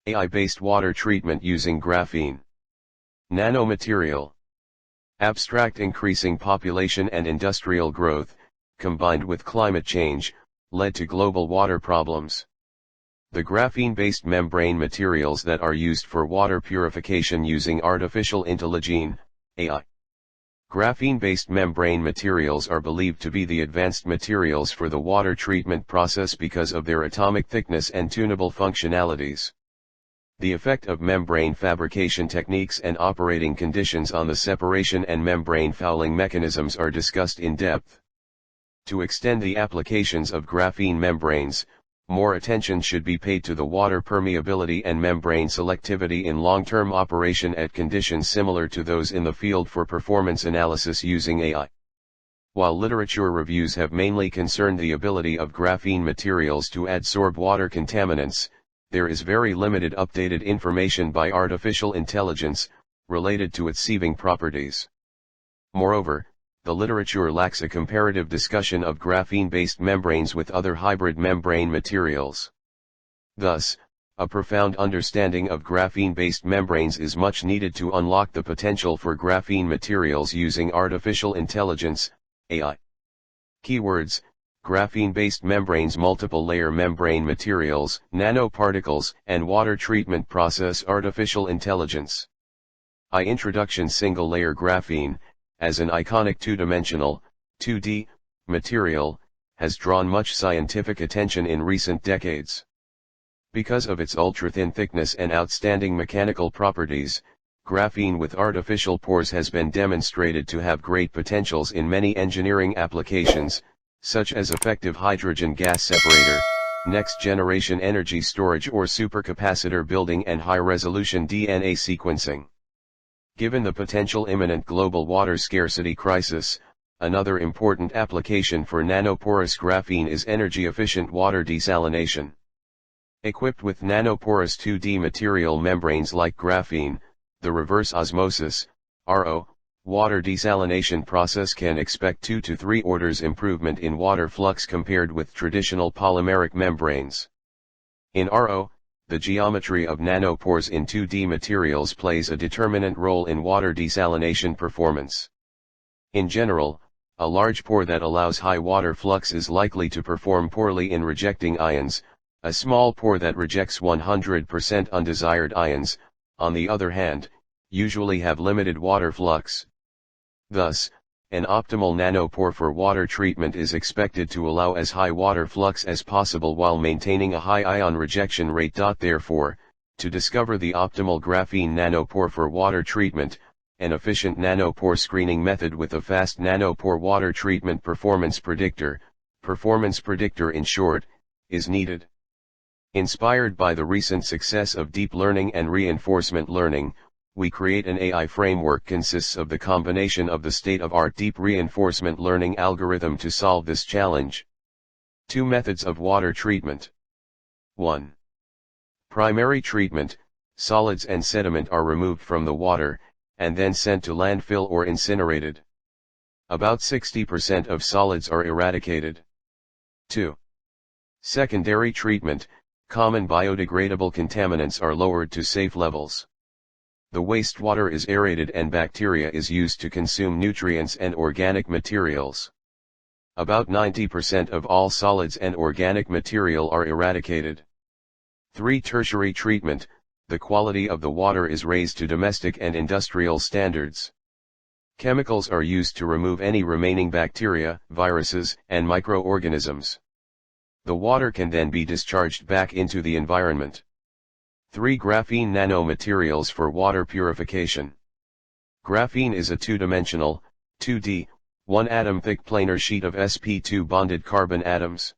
AI-based water treatment using graphene nanomaterial. Abstract: increasing population and industrial growth, combined with climate change, led to global water problems. The graphene-based membrane materials that are used for water purification using Artificial Intelligene, AI. Graphene-based membrane materials are believed to be the advanced materials for the water treatment process because of their atomic thickness and tunable functionalities. The effect of membrane fabrication techniques and operating conditions on the separation and membrane fouling mechanisms are discussed in depth. To extend the applications of graphene membranes, more attention should be paid to the water permeability and membrane selectivity in long-term operation at conditions similar to those in the field for performance analysis using AI. While literature reviews have mainly concerned the ability of graphene materials to adsorb water contaminants, there is very limited updated information by artificial intelligence, related to its sieving properties. Moreover, the literature lacks a comparative discussion of graphene-based membranes with other hybrid membrane materials. Thus, a profound understanding of graphene-based membranes is much needed to unlock the potential for graphene materials using artificial intelligence, AI. Keywords: graphene-based membranes, multiple-layer membrane materials, nanoparticles, and water treatment process. Artificial intelligence. Introduction: single-layer graphene, as an iconic two-dimensional, 2D, material, has drawn much scientific attention in recent decades. Because of its ultra-thin thickness and outstanding mechanical properties, graphene with artificial pores has been demonstrated to have great potentials in many engineering applications, such as effective hydrogen gas separator, next-generation energy storage or supercapacitor building, and high-resolution DNA sequencing. Given the potential imminent global water scarcity crisis, another important application for nanoporous graphene is energy-efficient water desalination. Equipped with nanoporous 2D material membranes like graphene, the reverse osmosis (RO) water desalination process can expect 2 to 3 orders improvement in water flux compared with traditional polymeric membranes. In RO, the geometry of nanopores in 2D materials plays a determinant role in water desalination performance. In general, a large pore that allows high water flux is likely to perform poorly in rejecting ions. A small pore that rejects 100% undesired ions, on the other hand, usually have limited water flux. Thus, an optimal nanopore for water treatment is expected to allow as high water flux as possible while maintaining a high ion rejection rate. Therefore, to discover the optimal graphene nanopore for water treatment, an efficient nanopore screening method with a fast nanopore water treatment performance predictor in short, is needed. Inspired by the recent success of deep learning and reinforcement learning, we create an AI framework consists of the combination of the state-of-art deep reinforcement learning algorithm to solve this challenge. 2 methods of water treatment. 1. Primary treatment: solids and sediment are removed from the water, and then sent to landfill or incinerated. About 60% of solids are eradicated. 2. Secondary treatment: common biodegradable contaminants are lowered to safe levels. The wastewater is aerated and bacteria is used to consume nutrients and organic materials. About 90% of all solids and organic material are eradicated. 3. Tertiary treatment: the quality of the water is raised to domestic and industrial standards. Chemicals are used to remove any remaining bacteria, viruses, and microorganisms. The water can then be discharged back into the environment. 3. Graphene nanomaterials for water purification. Graphene is a two-dimensional, 2D, 1-atom-thick planar sheet of sp2 bonded carbon atoms.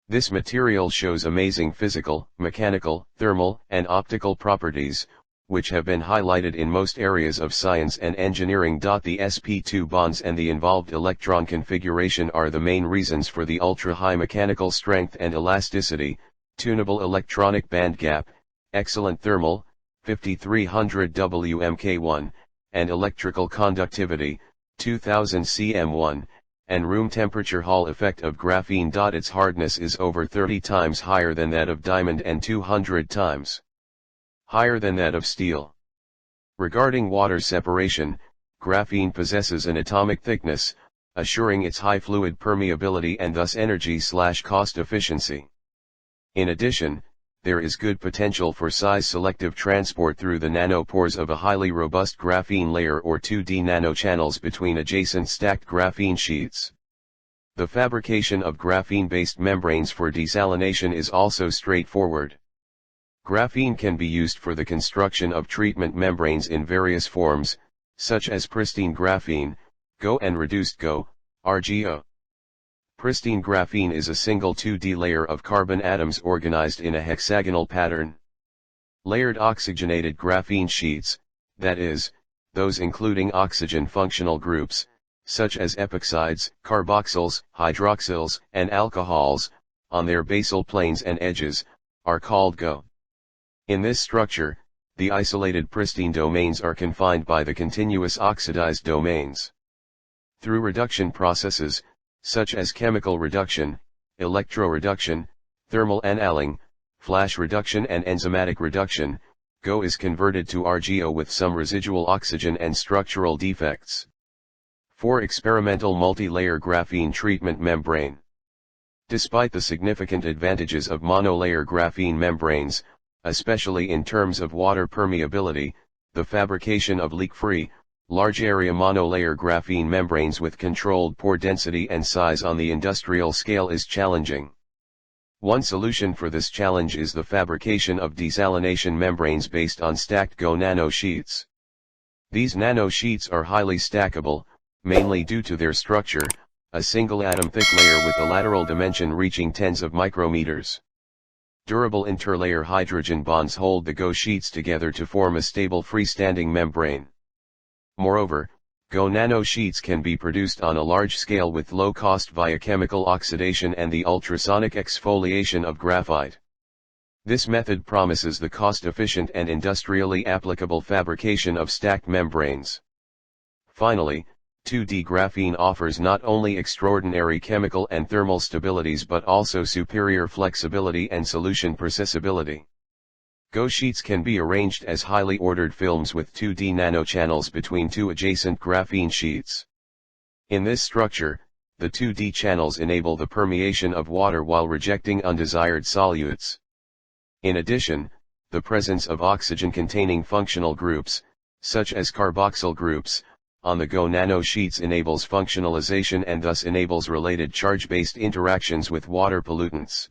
This material shows amazing physical, mechanical, thermal, and optical properties, which have been highlighted in most areas of science and engineering. The sp2 bonds and the involved electron configuration are the main reasons for the ultra-high mechanical strength and elasticity, tunable electronic band gap, excellent thermal, 5300 WMK1, and electrical conductivity, 2000 cm1, and room temperature Hall effect of graphene. Its hardness is over 30 times higher than that of diamond and 200 times. higher than that of steel. Regarding water separation, graphene possesses an atomic thickness, assuring its high fluid permeability and thus energy/cost efficiency. In addition, there is good potential for size-selective transport through the nanopores of a highly robust graphene layer or 2D nanochannels between adjacent stacked graphene sheets. The fabrication of graphene-based membranes for desalination is also straightforward. Graphene can be used for the construction of treatment membranes in various forms, such as pristine graphene, GO and reduced GO, RGO. Pristine graphene is a single 2D layer of carbon atoms organized in a hexagonal pattern. Layered oxygenated graphene sheets, that is, those including oxygen functional groups, such as epoxides, carboxyls, hydroxyls, and alcohols, on their basal planes and edges, are called GO. In this structure, the isolated pristine domains are confined by the continuous oxidized domains. Through reduction processes, such as chemical reduction, electroreduction, thermal annealing, flash reduction and enzymatic reduction, GO is converted to RGO with some residual oxygen and structural defects. For experimental multi-layer graphene treatment membrane. Despite the significant advantages of monolayer graphene membranes, especially in terms of water permeability, the fabrication of leak-free, large-area monolayer graphene membranes with controlled pore density and size on the industrial scale is challenging. One solution for this challenge is the fabrication of desalination membranes based on stacked GO nanosheets. These nanosheets are highly stackable, mainly due to their structure, a single atom-thick layer with a lateral dimension reaching tens of micrometers. Durable interlayer hydrogen bonds hold the GO sheets together to form a stable freestanding membrane. Moreover, GO nanosheets can be produced on a large scale with low cost via chemical oxidation and the ultrasonic exfoliation of graphite. This method promises the cost-efficient and industrially applicable fabrication of stacked membranes. Finally, 2D graphene offers not only extraordinary chemical and thermal stabilities but also superior flexibility and solution processability. GO sheets can be arranged as highly ordered films with 2D nanochannels between two adjacent graphene sheets. In this structure, the 2D channels enable the permeation of water while rejecting undesired solutes. In addition, the presence of oxygen-containing functional groups, such as carboxyl groups, on the GO nanosheets enables functionalization and thus enables related charge-based interactions with water pollutants.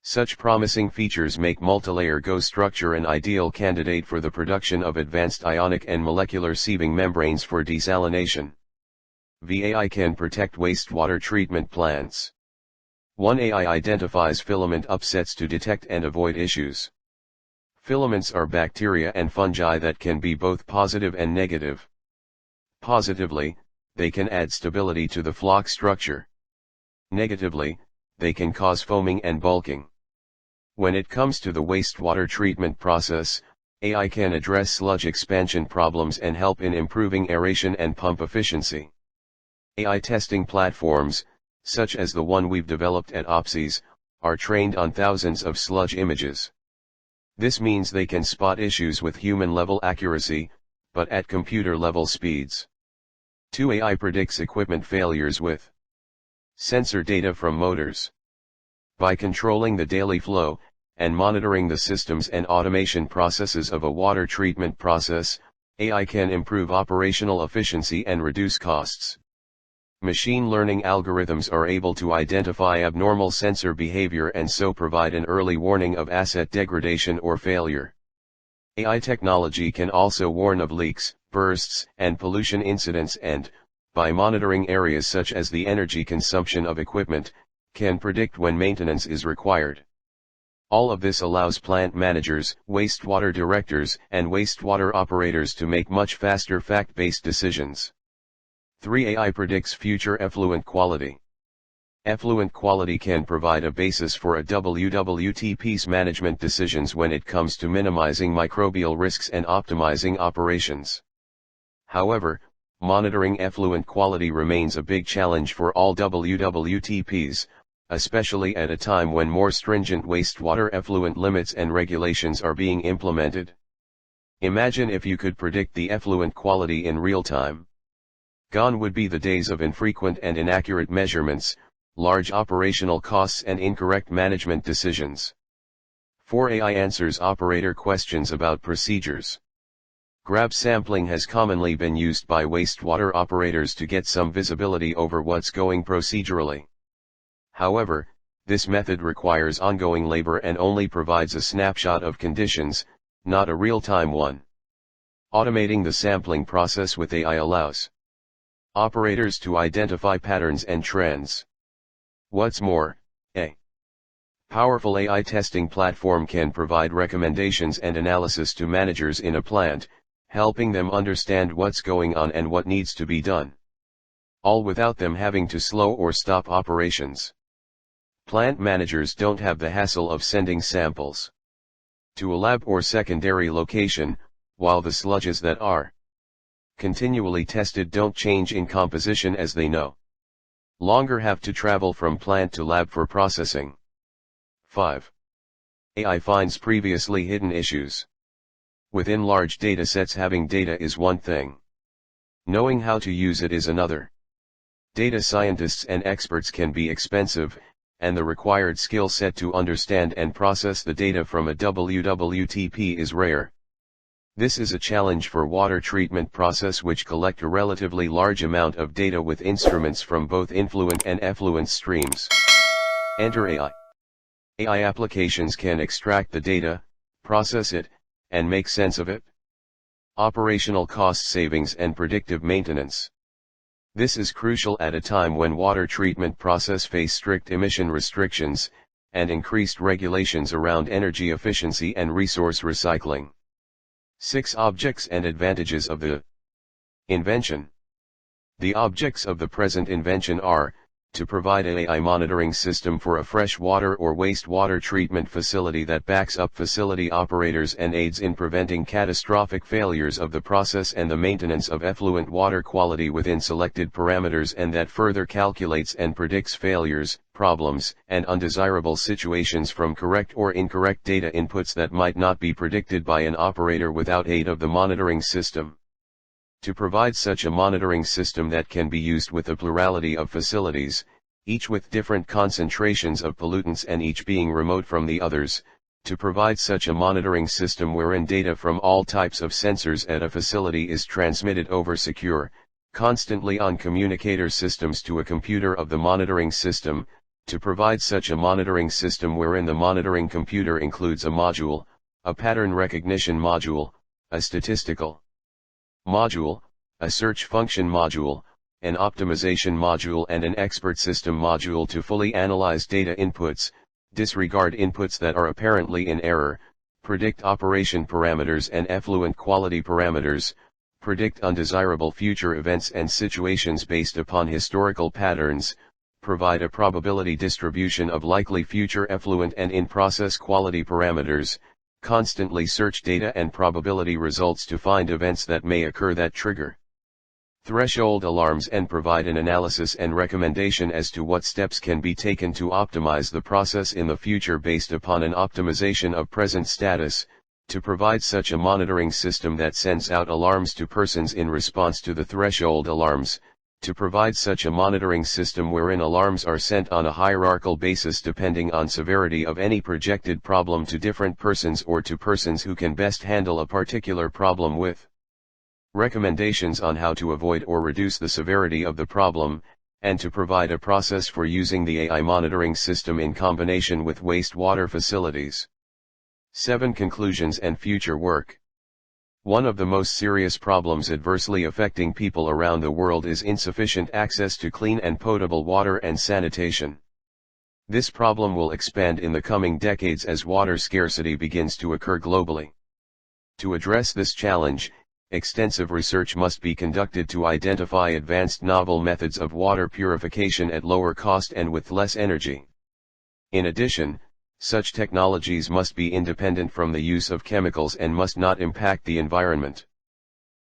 Such promising features make multilayer GO structure an ideal candidate for the production of advanced ionic and molecular sieving membranes for desalination. VAI can protect wastewater treatment plants. 1AI identifies filament upsets to detect and avoid issues. Filaments are bacteria and fungi that can be both positive and negative. Positively, they can add stability to the flock structure. Negatively, they can cause foaming and bulking. When it comes to the wastewater treatment process, AI can address sludge expansion problems and help in improving aeration and pump efficiency. AI testing platforms, such as the one we've developed at OPSIS, are trained on thousands of sludge images. This means they can spot issues with human-level accuracy, but at computer-level speeds. 2AI predicts equipment failures with sensor data from motors. By controlling the daily flow, and monitoring the systems and automation processes of a water treatment process, AI can improve operational efficiency and reduce costs. Machine learning algorithms are able to identify abnormal sensor behavior and so provide an early warning of asset degradation or failure. AI technology can also warn of leaks, bursts, and pollution incidents and, by monitoring areas such as the energy consumption of equipment, can predict when maintenance is required. All of this allows plant managers, wastewater directors, and wastewater operators to make much faster fact-based decisions. 3AI predicts future effluent quality. Effluent quality can provide a basis for a WWTP's management decisions when it comes to minimizing microbial risks and optimizing operations. However, monitoring effluent quality remains a big challenge for all WWTPs, especially at a time when more stringent wastewater effluent limits and regulations are being implemented. Imagine if you could predict the effluent quality in real time. Gone would be the days of infrequent and inaccurate measurements, large operational costs and incorrect management decisions. 4. AI answers operator questions about procedures. Grab sampling has commonly been used by wastewater operators to get some visibility over what's going procedurally. However, this method requires ongoing labor and only provides a snapshot of conditions, not a real-time one. Automating the sampling process with AI allows operators to identify patterns and trends. What's more, a powerful AI testing platform can provide recommendations and analysis to managers in a plant, helping them understand what's going on and what needs to be done. All without them having to slow or stop operations. Plant managers don't have the hassle of sending samples to a lab or secondary location, while the sludges that are continually tested don't change in composition as they no longer have to travel from plant to lab for processing. 5. AI finds previously hidden issues. Within large datasets, having data is one thing. Knowing how to use it is another. Data scientists and experts can be expensive, and the required skill set to understand and process the data from a WWTP is rare. This is a challenge for water treatment process which collect a relatively large amount of data with instruments from both influent and effluent streams. Enter AI. AI applications can extract the data, process it, and make sense of it. Operational cost savings and predictive maintenance. This is crucial at a time when water treatment process face strict emission restrictions, and increased regulations around energy efficiency and resource recycling. 6. Objects and advantages of the invention. The objects of the present invention are, to provide an AI monitoring system for a freshwater or wastewater treatment facility that backs up facility operators and aids in preventing catastrophic failures of the process and the maintenance of effluent water quality within selected parameters, and that further calculates and predicts failures, problems, and undesirable situations from correct or incorrect data inputs that might not be predicted by an operator without aid of the monitoring system. To provide such a monitoring system that can be used with a plurality of facilities, each with different concentrations of pollutants and each being remote from the others, to provide such a monitoring system wherein data from all types of sensors at a facility is transmitted over secure, constantly on communicator systems to a computer of the monitoring system, to provide such a monitoring system wherein the monitoring computer includes a module, a pattern recognition module, a statistical module, a search function module, an optimization module and an expert system module to fully analyze data inputs, disregard inputs that are apparently in error, predict operation parameters and effluent quality parameters, predict undesirable future events and situations based upon historical patterns, provide a probability distribution of likely future effluent and in-process quality parameters, constantly search data and probability results to find events that may occur that trigger threshold alarms, and provide an analysis and recommendation as to what steps can be taken to optimize the process in the future based upon an optimization of present status, to provide such a monitoring system that sends out alarms to persons in response to the threshold alarms, to provide such a monitoring system wherein alarms are sent on a hierarchical basis depending on severity of any projected problem to different persons or to persons who can best handle a particular problem with recommendations on how to avoid or reduce the severity of the problem, and to provide a process for using the AI monitoring system in combination with wastewater facilities. 7. Conclusions and future work. One of the most serious problems adversely affecting people around the world is insufficient access to clean and potable water and sanitation. This problem will expand in the coming decades as water scarcity begins to occur globally. To address this challenge, extensive research must be conducted to identify advanced novel methods of water purification at lower cost and with less energy. In addition, such technologies must be independent from the use of chemicals and must not impact the environment.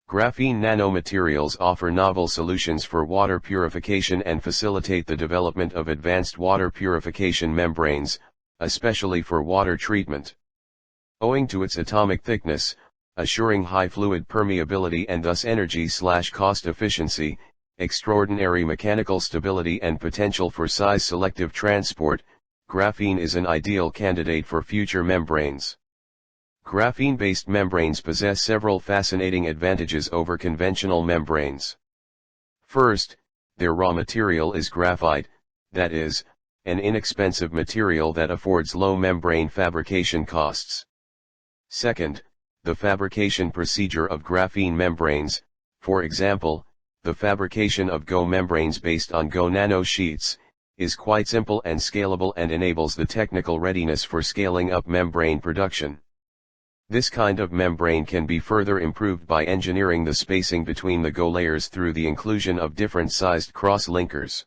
Graphene nanomaterials offer novel solutions for water purification and facilitate the development of advanced water purification membranes, especially for water treatment. Owing to its atomic thickness, assuring high fluid permeability and thus energy/cost efficiency, extraordinary mechanical stability and potential for size-selective transport, graphene is an ideal candidate for future membranes. Graphene-based membranes possess several fascinating advantages over conventional membranes. First, their raw material is graphite, that is, an inexpensive material that affords low membrane fabrication costs. Second, the fabrication procedure of graphene membranes, for example, the fabrication of GO membranes based on GO nanosheets, is quite simple and scalable and enables the technical readiness for scaling up membrane production. This kind of membrane can be further improved by engineering the spacing between the GO layers through the inclusion of different sized cross-linkers.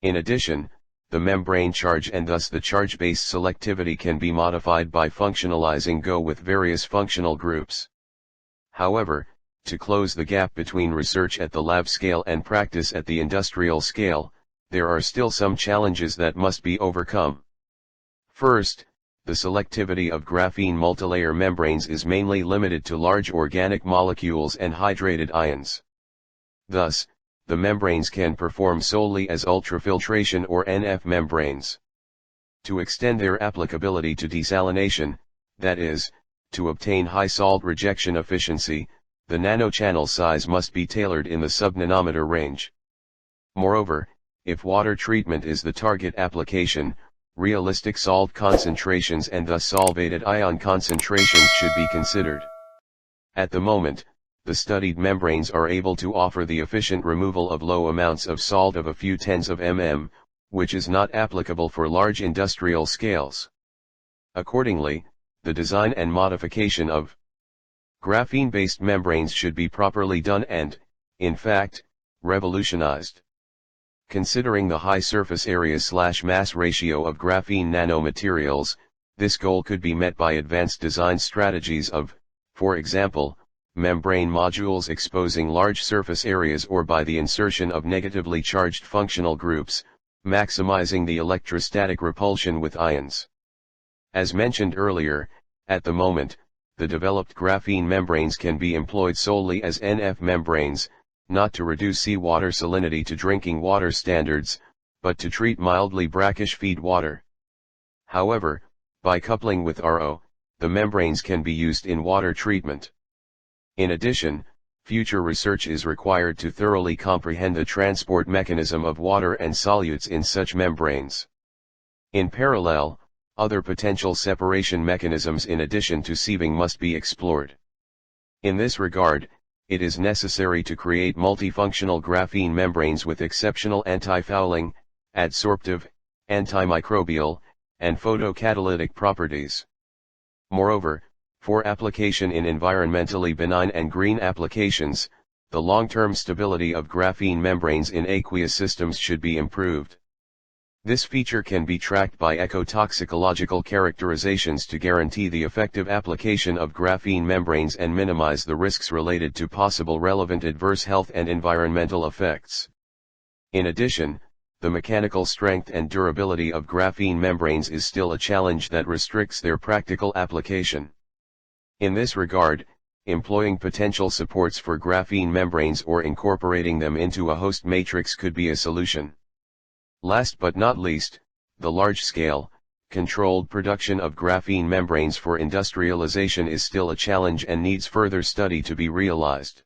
In addition, the membrane charge and thus the charge-based selectivity can be modified by functionalizing GO with various functional groups. However, to close the gap between research at the lab scale and practice at the industrial scale, there are still some challenges that must be overcome. First, the selectivity of graphene multilayer membranes is mainly limited to large organic molecules and hydrated ions. Thus, the membranes can perform solely as ultrafiltration or NF membranes. To extend their applicability to desalination, that is, to obtain high salt rejection efficiency, the nanochannel size must be tailored in the sub-nanometer range. Moreover, if water treatment is the target application, realistic salt concentrations and thus solvated ion concentrations should be considered. At the moment, the studied membranes are able to offer the efficient removal of low amounts of salt of a few tens of mm, which is not applicable for large industrial scales. Accordingly, the design and modification of graphene-based membranes should be properly done and, in fact, revolutionized. Considering the high surface area/mass ratio of graphene nanomaterials, this goal could be met by advanced design strategies of, for example, membrane modules exposing large surface areas or by the insertion of negatively charged functional groups, maximizing the electrostatic repulsion with ions. As mentioned earlier, at the moment, the developed graphene membranes can be employed solely as NF membranes, not to reduce seawater salinity to drinking water standards, but to treat mildly brackish feed water. However, by coupling with RO, the membranes can be used in water treatment. In addition, future research is required to thoroughly comprehend the transport mechanism of water and solutes in such membranes. In parallel, other potential separation mechanisms in addition to sieving must be explored. In this regard, it is necessary to create multifunctional graphene membranes with exceptional anti-fouling, adsorptive, antimicrobial, and photocatalytic properties. Moreover, for application in environmentally benign and green applications, the long-term stability of graphene membranes in aqueous systems should be improved. This feature can be tracked by ecotoxicological characterizations to guarantee the effective application of graphene membranes and minimize the risks related to possible relevant adverse health and environmental effects. In addition, the mechanical strength and durability of graphene membranes is still a challenge that restricts their practical application. In this regard, employing potential supports for graphene membranes or incorporating them into a host matrix could be a solution. Last but not least, the large-scale, controlled production of graphene membranes for industrialization is still a challenge and needs further study to be realized.